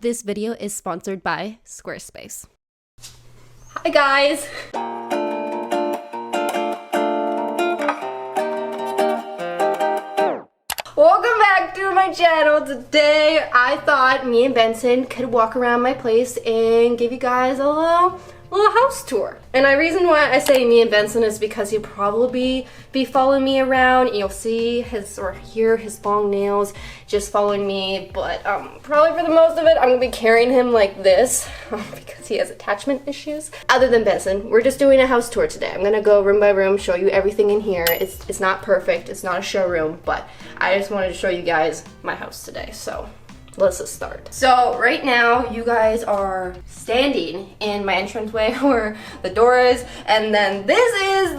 This video is sponsored by Squarespace. Hi guys! Welcome back to my channel. Today I thought me and Benson could walk around my place and give you guys a little house tour. And the reason why I say me and Benson is because you'll probably be following me around and you'll see his or hear his long nails just following me, but probably for the most of it I'm gonna be carrying him like this because he has attachment issues. Other than Benson, we're just doing a house tour today. I'm gonna go room by room, show you everything in here. It's not perfect, it's not a showroom, but I just wanted to show you guys my house today, so let's just start. So right now you guys are standing in my entranceway where the door is, and then this is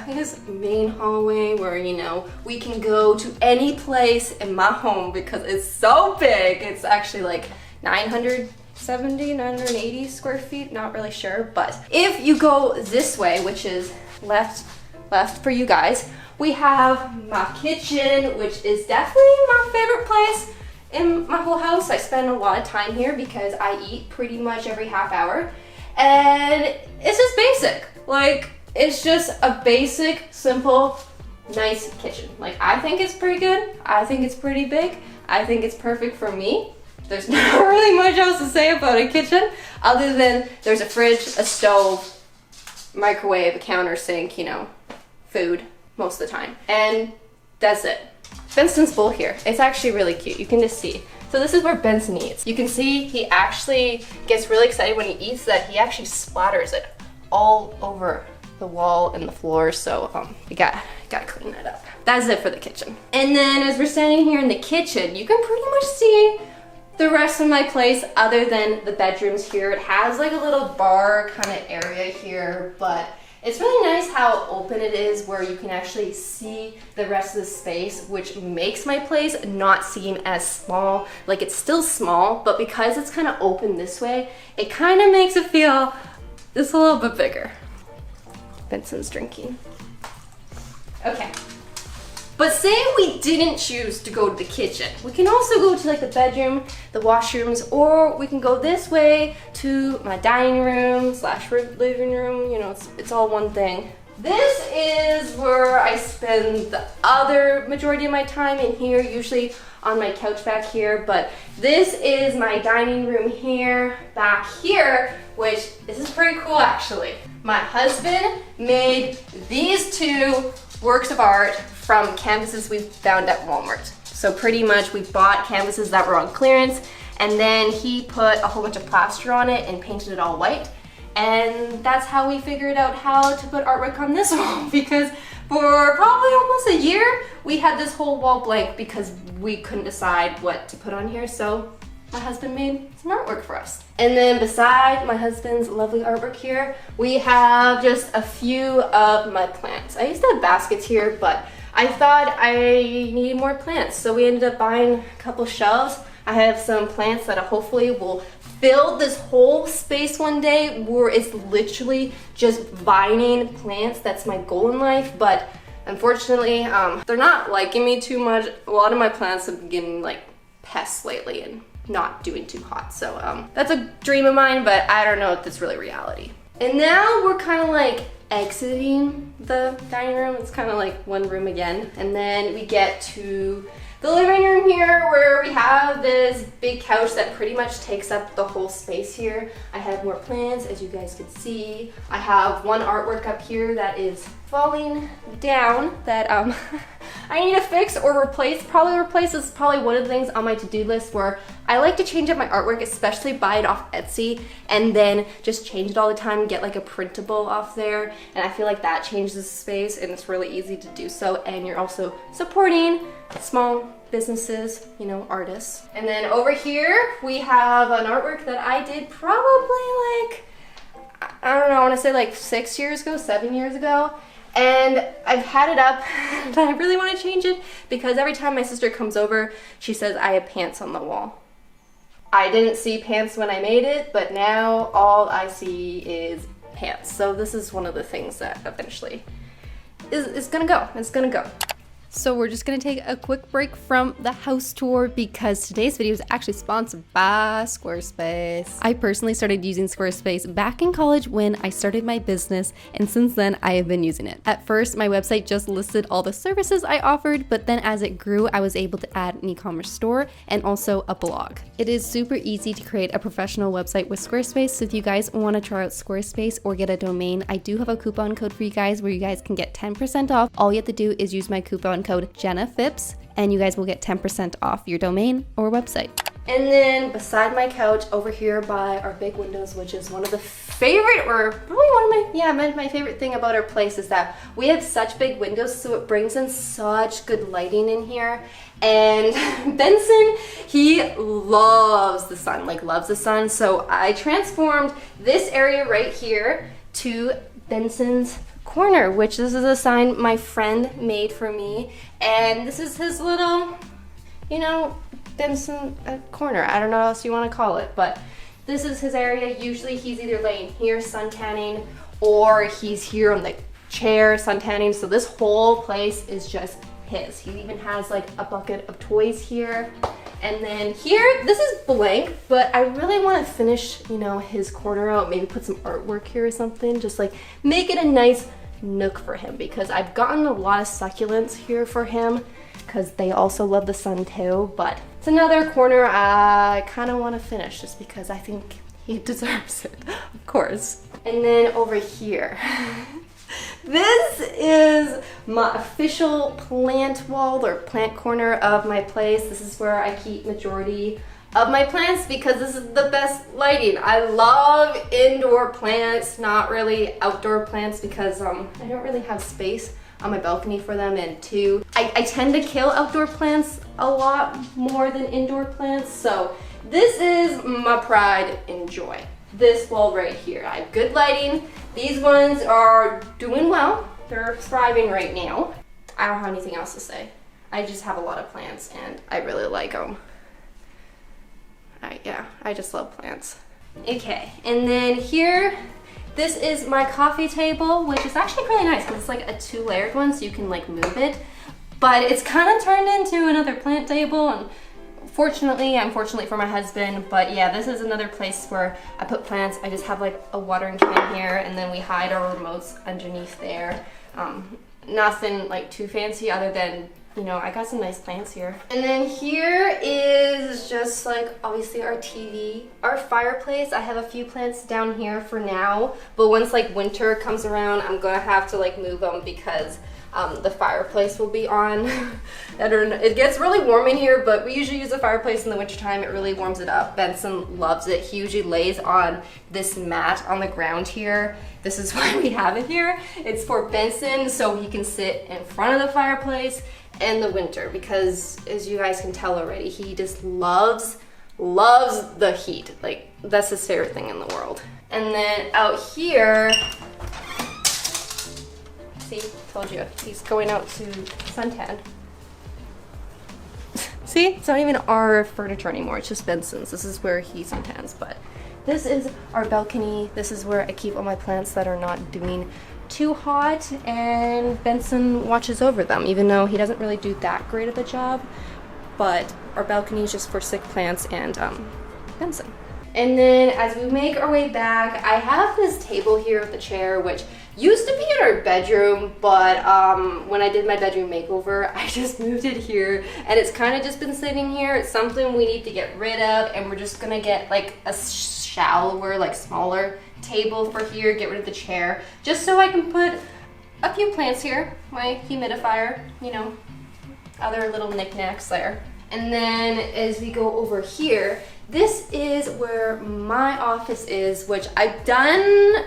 his main hallway where, you know, we can go to any place in my home because it's so big. It's actually like 980 square feet, not really sure, but if you go this way, which is left for you guys, we have my kitchen, which is definitely my favorite place in my whole house. I spend a lot of time here because I eat pretty much every half hour, and it's just basic. Like, it's just a basic, simple, nice kitchen. Like, I think it's pretty good. I think it's pretty big. I think it's perfect for me. There's not really much else to say about a kitchen other than there's a fridge, a stove, microwave, a counter, sink, you know, food most of the time, and that's it. Benson's bowl here, it's actually really cute. You can just see. So this is where Benson eats. You can see he actually gets really excited when he eats that he actually splatters it all over the wall and the floor. So we gotta clean that up. That's it for the kitchen. And then as we're standing here in the kitchen, you can pretty much see the rest of my place other than the bedrooms here. It has like a little bar kind of area here, but it's really nice how open it is where you can actually see the rest of the space, which makes my place not seem as small. Like, it's still small, but because it's kind of open this way, it kind of makes it feel just a little bit bigger. Benson's drinking. Okay. But say we didn't choose to go to the kitchen. We can also go to like the bedroom, the washrooms, or we can go this way to my dining room / living room. You know, it's all one thing. This is where I spend the other majority of my time in here, usually on my couch back here. But this is my dining room here, back here, which this is pretty cool actually. My husband made these two works of art from canvases we found at Walmart. So pretty much we bought canvases that were on clearance, and then he put a whole bunch of plaster on it and painted it all white. And that's how we figured out how to put artwork on this wall, because for probably almost a year, we had this whole wall blank because we couldn't decide what to put on here. So my husband made some artwork for us. And then beside my husband's lovely artwork here, we have just a few of my plants. I used to have baskets here, but I thought I needed more plants, so we ended up buying a couple shelves. I have some plants that hopefully will fill this whole space one day, where it's literally just vining plants. That's my goal in life, but unfortunately, they're not liking me too much. A lot of my plants have been getting like pests lately and not doing too hot, so that's a dream of mine, but I don't know if it's really reality. And now we're kind of like exiting the dining room. It's kind of like one room again, and then we get to the living room here where we have this big couch that pretty much takes up the whole space here. I have more plants, as you guys can see. I have one artwork up here that is falling down that I need to fix or replace. Probably replace is probably one of the things on my to-do list, where I like to change up my artwork, especially buy it off Etsy and then just change it all the time and get like a printable off there. And I feel like that changes the space, and it's really easy to do so, and you're also supporting small businesses, you know, artists. And then over here we have an artwork that I did probably like, I don't know, I want to say like 7 years ago. And I've had it up, but I really want to change it because every time my sister comes over, she says I have pants on the wall. I didn't see pants when I made it, but now all I see is pants. So this is one of the things that eventually is gonna go. It's gonna go. So we're just gonna take a quick break from the house tour because today's video is actually sponsored by Squarespace. I personally started using Squarespace back in college when I started my business, and since then I have been using it. At first, my website just listed all the services I offered, but then as it grew, I was able to add an e-commerce store and also a blog. It is super easy to create a professional website with Squarespace, so if you guys want to try out Squarespace or get a domain, I do have a coupon code for you guys where you guys can get 10% off. All you have to do is use my coupon code JennaPhipps and you guys will get 10% off your domain or website. And then beside my couch over here by our big windows, which is one of the favorite, or probably one of my favorite thing about our place is that we have such big windows, so it brings in such good lighting in here. And Benson, he loves the sun, loves the sun. So I transformed this area right here to Benson's corner, which this is a sign my friend made for me. And this is his little, Benson corner. I don't know what else you want to call it, but this is his area. Usually he's either laying here sun tanning or he's here on the chair sun tanning. So this whole place is just his. He even has a bucket of toys here. And then here, this is blank, but I really want to finish, his corner out, maybe put some artwork here or something, just make it a nice nook for him, because I've gotten a lot of succulents here for him because they also love the sun too, but it's another corner I kind of want to finish just because I think he deserves it, of course. And then over here, this is my official plant wall or plant corner of my place. This is where I keep majority of my plants because this is the best lighting. I love indoor plants, not really outdoor plants, because I don't really have space on my balcony for them, and two, I tend to kill outdoor plants a lot more than indoor plants. So this is my pride and joy. This wall right here, I have good lighting. These ones are doing well. They're thriving right now. I don't have anything else to say. I just have a lot of plants and I really like them. I just love plants. Okay, and then here, this is my coffee table, which is actually really nice because it's a two-layered one, so you can move it. But it's kind of turned into another plant table, and unfortunately for my husband, but yeah, this is another place where I put plants. I just have a watering can here, and then we hide our remotes underneath there. Nothing too fancy other than, I got some nice plants here. And then here is just obviously our TV, our fireplace. I have a few plants down here for now, but once winter comes around, I'm gonna have to move them because the fireplace will be on. I don't know, it gets really warm in here, but we usually use the fireplace in the wintertime. It really warms it up. Benson loves it. He usually lays on this mat on the ground here. This is why we have it here. It's for Benson so he can sit in front of the fireplace in the winter, because as you guys can tell already, he just loves the heat. That's his favorite thing in the world. And then out here, see, told you, he's going out to suntan. See, it's not even our furniture anymore, it's just Benson's. This is where he suntans, but this is our balcony. This is where I keep all my plants that are not doing too hot, and Benson watches over them, even though he doesn't really do that great of a job. But our balcony is just for sick plants and Benson. And then as we make our way back, I have this table here with the chair, which used to be in our bedroom, but when I did my bedroom makeover, I just moved it here, and it's kind of just been sitting here. It's something we need to get rid of, and we're just gonna get a shallower, smaller table for here, get rid of the chair, just so I can put a few plants here, my humidifier, other little knickknacks there. And then as we go over here, this is where my office is, which I've done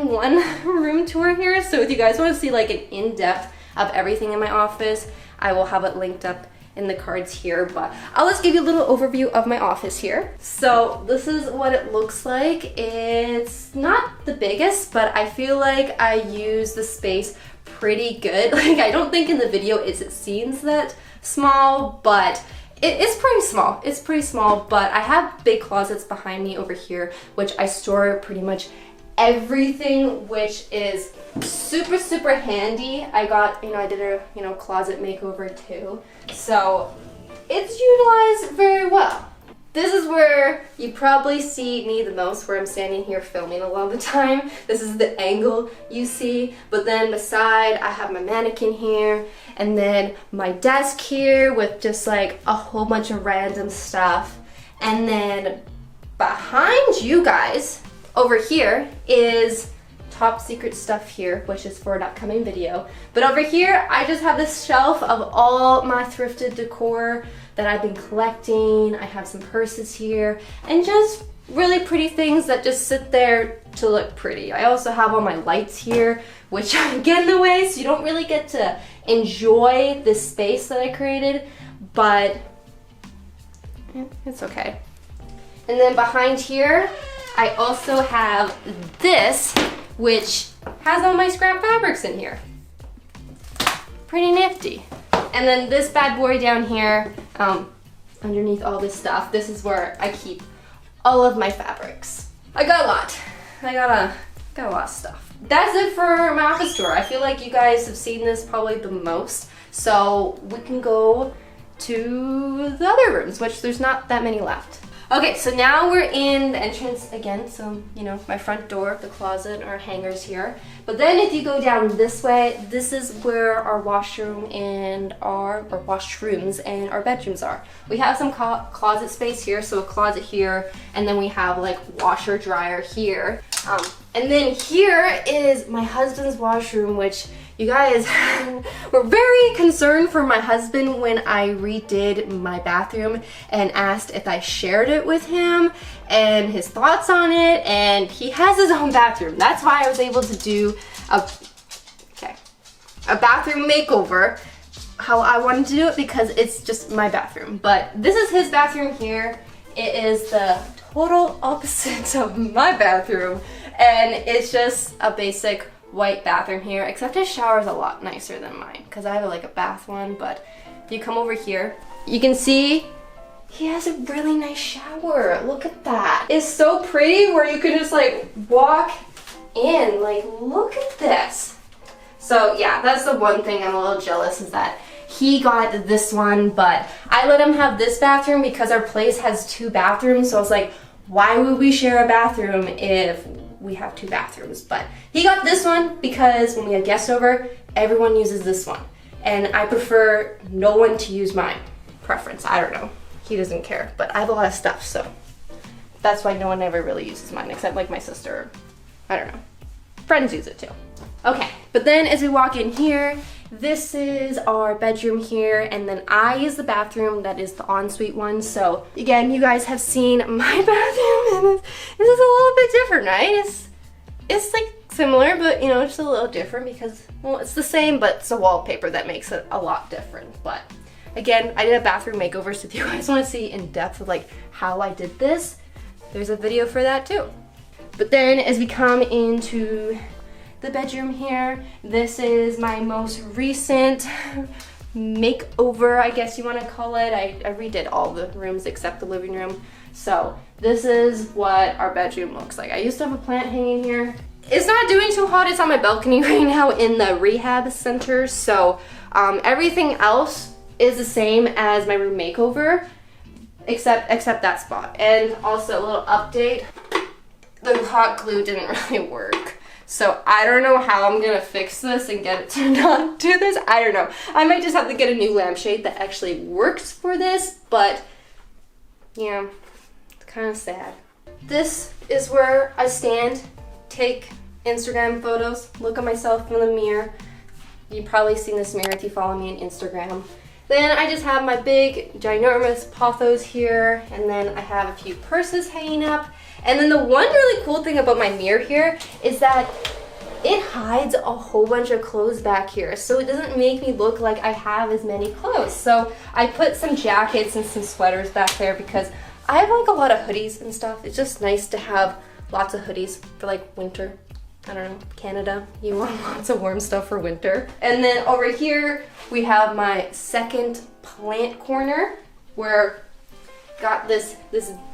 one room tour here. So if you guys want to see an in-depth of everything in my office, I will have it linked up in the cards here, but I'll just give you a little overview of my office here. So this is what it looks like. It's not the biggest, but I feel like I use the space pretty good. I don't think in the video it seems that small, but it's pretty small. It's pretty small, but I have big closets behind me over here, which I store pretty much everything, which is super, super handy. I got, I did a, closet makeover too. So it's utilized very well. This is where you probably see me the most, where I'm standing here filming a lot of the time. This is the angle you see. But then beside, I have my mannequin here, and then my desk here with just like a whole bunch of random stuff. And then behind you guys, over here is top secret stuff here, which is for an upcoming video. But over here, I just have this shelf of all my thrifted decor that I've been collecting. I have some purses here and just really pretty things that just sit there to look pretty. I also have all my lights here, which get in the way, so you don't really get to enjoy this space that I created, but it's okay. And then behind here, I also have this, which has all my scrap fabrics in here. Pretty nifty. And then this bad boy down here, underneath all this stuff, this is where I keep all of my fabrics. I got a lot. I got a lot of stuff. That's it for my office tour. I feel like you guys have seen this probably the most, so we can go to the other rooms, which there's not that many left. Okay, so now we're in the entrance again, so, my front door, the closet, our hangers here. But then if you go down this way, this is where our washroom and or washrooms and our bedrooms are. We have some closet space here, so a closet here, and then we have like washer dryer here. And then here is my husband's washroom, which you guys were very concerned for my husband when I redid my bathroom and asked if I shared it with him and his thoughts on it, and he has his own bathroom. That's why I was able to do a bathroom makeover how I wanted to do it, because it's just my bathroom. But this is his bathroom here. It is the total opposite of my bathroom, and it's just a basic white bathroom here, except his shower is a lot nicer than mine because I have like a bath one. But if you come over here, you can see he has a really nice shower. Look at that. It's so pretty where you can just like walk in. Like, look at this. So yeah, that's the one thing I'm a little jealous, is that he got this one, but I let him have this bathroom because our place has 2 bathrooms. So I was like, why would we share a bathroom if we have 2 bathrooms? But he got this one because when we have guests over, everyone uses this one. And I prefer no one to use mine. Preference, I don't know. He doesn't care, but I have a lot of stuff, so that's why no one ever really uses mine, except like my sister. I don't know. Friends use it too. Okay, but then as we walk in here, this is our bedroom here, and then I use the bathroom that is the ensuite one. So again, you guys have seen my bathroom, and this is a little bit different, right? It's like similar, but just a little different because, well, it's the same, but it's the wallpaper that makes it a lot different. But again, I did a bathroom makeover, so if you guys want to see in depth of like how I did this, there's a video for that too. But then as we come into the bedroom here, this is my most recent makeover, I guess you want to call it. I redid all the rooms except the living room. So this is what our bedroom looks like. I used to have a plant hanging here. It's not doing too hot. It's on my balcony right now in the rehab center. So everything else is the same as my room makeover, except that spot. And also a little update, the hot glue didn't really work. So I don't know how I'm gonna fix this and get it turned on to this. I don't know. I might just have to get a new lampshade that actually works for this, but yeah, it's kind of sad. This is where I stand, take Instagram photos, look at myself in the mirror. You've probably seen this mirror if you follow me on Instagram. Then I just have my big ginormous pothos here, and then I have a few purses hanging up. And then the one really cool thing about my mirror here is that it hides a whole bunch of clothes back here, so it doesn't make me look like I have as many clothes. So I put some jackets and some sweaters back there because I have like a lot of hoodies and stuff. It's just nice to have lots of hoodies for like winter. I don't know, Canada, you want lots of warm stuff for winter. And then over here, we have my second plant corner where got this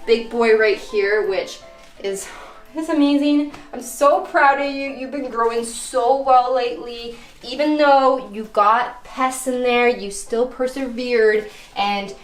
big boy right here, which is It's amazing. I'm so proud of you. You've been growing so well lately. Even though you got pests in there, you still persevered, and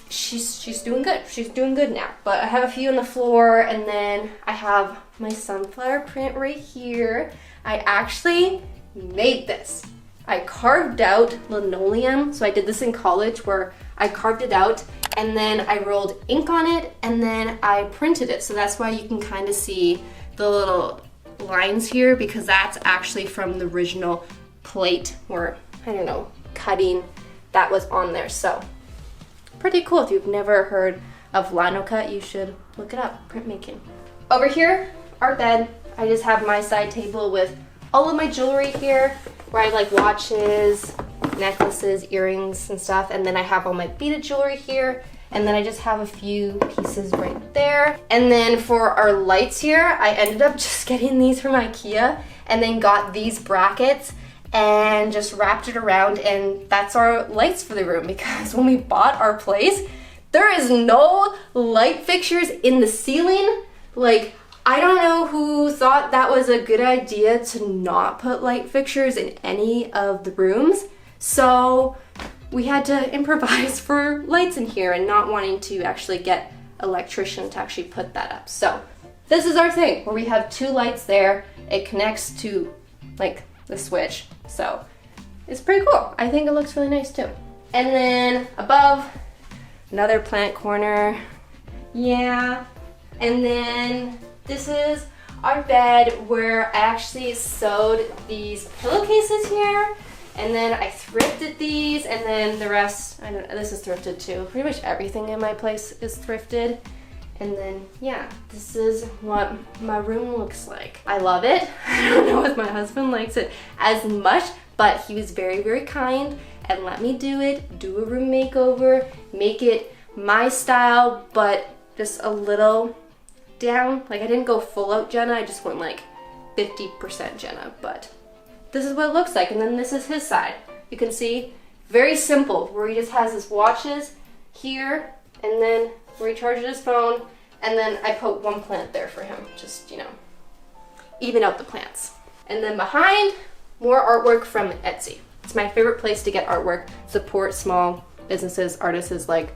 she's doing good. She's doing good now. But I have a few on the floor, and then I have my sunflower print right here. I actually made this. I carved out linoleum. So I did this in college where I carved it out and then I rolled ink on it and then I printed it. So that's why you can kind of see the little lines here, because that's actually from the original plate or, I don't know, cutting that was on there. So pretty cool. If you've never heard of lino cut, you should look it up, printmaking. Over here, our bed. I just have my side table with all of my jewelry here, where I have like watches, necklaces, earrings and stuff, and then I have all my beaded jewelry here, and then I just have a few pieces right there. And then for our lights here, I ended up just getting these from IKEA and then got these brackets and just wrapped it around, and that's our lights for the room, because when we bought our place, there is no light fixtures in the ceiling. Like, I don't know who thought that was a good idea to not put light fixtures in any of the rooms. So we had to improvise for lights in here and not wanting to actually get an electrician to actually put that up. So this is our thing where we have two lights there. It connects to like the switch. So it's pretty cool. I think it looks really nice too. And then above, another plant corner. Yeah. And then this is our bed where I actually sewed these pillowcases here, and then I thrifted these, and then the rest, I don't know, this is thrifted too. Pretty much everything in my place is thrifted. And then, yeah, this is what my room looks like. I love it. I don't know if my husband likes it as much, but he was very, very kind and let me do it, do a room makeover, make it my style, but just a little down. Like, I didn't go full out Jenna, I just went like 50% Jenna, but this is what it looks like. And then this is his side. You can see, very simple, where he just has his watches here, and then where he charges his phone, and then I put one plant there for him, just, you know, even out the plants. And then behind, more artwork from Etsy. It's my favorite place to get artwork, support small businesses, artists like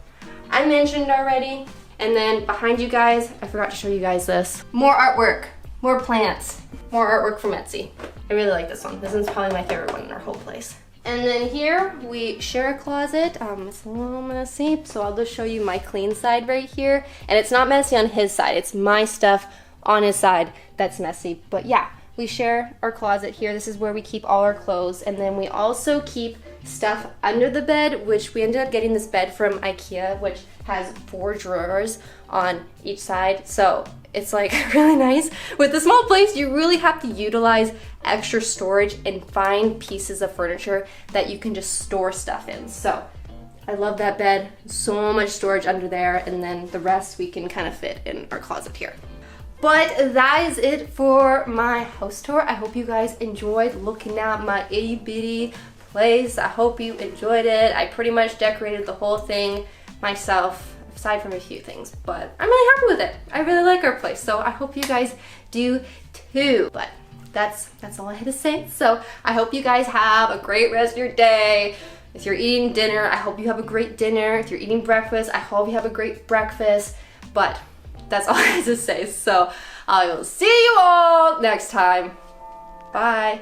I mentioned already. And then behind you guys, I forgot to show you guys this. More artwork, more plants, more artwork from Etsy. I really like this one. This one's probably my favorite one in our whole place. And then here we share a closet. It's a little messy, so I'll just show you my clean side right here. And it's not messy on his side, it's my stuff on his side that's messy. But yeah, we share our closet here. This is where we keep all our clothes. And then we also keep stuff under the bed, which we ended up getting this bed from IKEA, which has 4 drawers on each side. So it's like really nice. With the small place, you really have to utilize extra storage and find pieces of furniture that you can just store stuff in. So I love that bed. So much storage under there, and then the rest we can kind of fit in our closet here. But that is it for my house tour. I hope you guys enjoyed looking at my itty bitty place. I hope you enjoyed it. I pretty much decorated the whole thing myself, aside from a few things, but I'm really happy with it. I really like our place, so I hope you guys do too. But that's all I had to say. So I hope you guys have a great rest of your day. If you're eating dinner, I hope you have a great dinner. If you're eating breakfast, I hope you have a great breakfast. But that's all I have to say. So I will see you all next time. Bye.